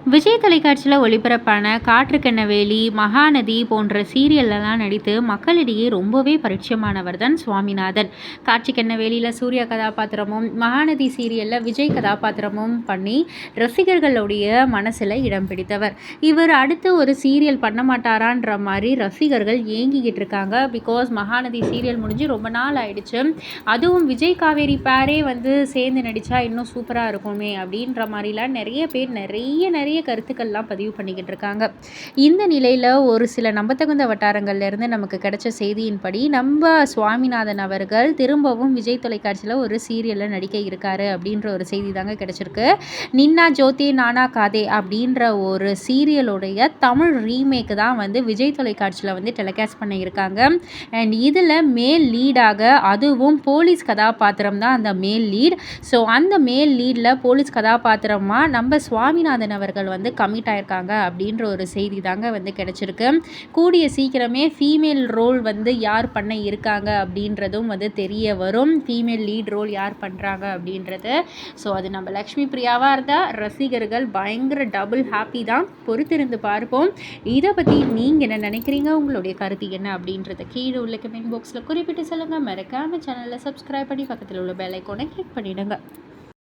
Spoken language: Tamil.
விஜய் தொலைக்காட்சியில் ஒளிபரப்பான காற்றுக்கென்ன வேலி, மகாநதி போன்ற சீரியல்லாம் நடித்து மக்களிடையே ரொம்பவே பரிச்சயமானவர் தான் சுவாமிநாதன். காற்றுக்கென்ன வேலியில் சூர்யா கதாபாத்திரமும், மகாநதி சீரியலில் விஜய் கதாபாத்திரமும் பண்ணி ரசிகர்களுடைய மனசில் இடம் பிடித்தவர். இவர் அடுத்து ஒரு சீரியல் பண்ண மாட்டாரான்ற மாதிரி ரசிகர்கள் ஏங்கிக்கிட்டு இருக்காங்க. பிகாஸ் மகாநதி சீரியல் முடிஞ்சு ரொம்ப நாள் ஆயிடுச்சு. அதுவும் விஜய் காவேரி பேரே சேர்ந்து நடித்தா இன்னும் சூப்பராக இருக்குமே அப்படின்ற மாதிரிலாம் நிறைய பேர் நிறைய கருத்துக்கள்லாம் பதிவு பண்ணிக்கிட்டு இருக்காங்க. இந்த நிலையில் ஒரு சில நம்பத்தகுந்த வட்டாரங்கள்லேருந்து நமக்கு கிடைச்ச செய்தியின்படி நம்ம சுவாமிநாதன் அவர்கள் திரும்பவும் விஜய் தொலைக்காட்சியில் ஒரு சீரியலில் நடிக்க இருக்காரு அப்படின்ற ஒரு செய்தி தாங்க கிடைச்சிருக்கு. நின்னா ஜோதி நானா காதே அப்படின்ற ஒரு சீரியலுடைய தமிழ் ரீமேக் தான் விஜய் தொலைக்காட்சியில் டெலிகாஸ்ட் பண்ணியிருக்காங்க. அண்ட் இதில் மேல் லீடாக, அதுவும் போலீஸ் கதாபாத்திரம் தான் அந்த மேல் லீட். ஸோ அந்த மேல் லீடில் போலீஸ் கதாபாத்திரமாக நம்ம சுவாமிநாதன் அவர்கள் கமிட் ஆயிருக்காங்க அப்படின்ற ஒரு செய்தி தாங்க கிடைச்சிருக்கு. கூடிய சீக்கிரமே ஃபீமேல் ரோல் யார் பண்ண இருக்காங்க அப்படின்றதும் தெரிய வரும். ஃபீமேல் லீட் ரோல் யார் பண்ணுறாங்க அப்படின்றது. ஸோ அது நம்ம லக்ஷ்மி பிரியாவாக இருந்தால் ரசிகர்கள் பயங்கர டபுள் ஹாப்பி தான். பொறுத்திருந்து பார்ப்போம். இதை பற்றி நீங்கள் என்ன நினைக்கிறீங்க, உங்களுடைய கருத்து என்ன அப்படின்றத கீழே உள்ள கமெண்ட் பாக்ஸில் குறிப்பிட்டு சொல்லுங்கள். மறக்காம சேனலை சப்ஸ்கிரைப் பண்ணி பக்கத்தில் உள்ள பெல் ஐகானை கிளிக் பண்ணிவிடுங்க.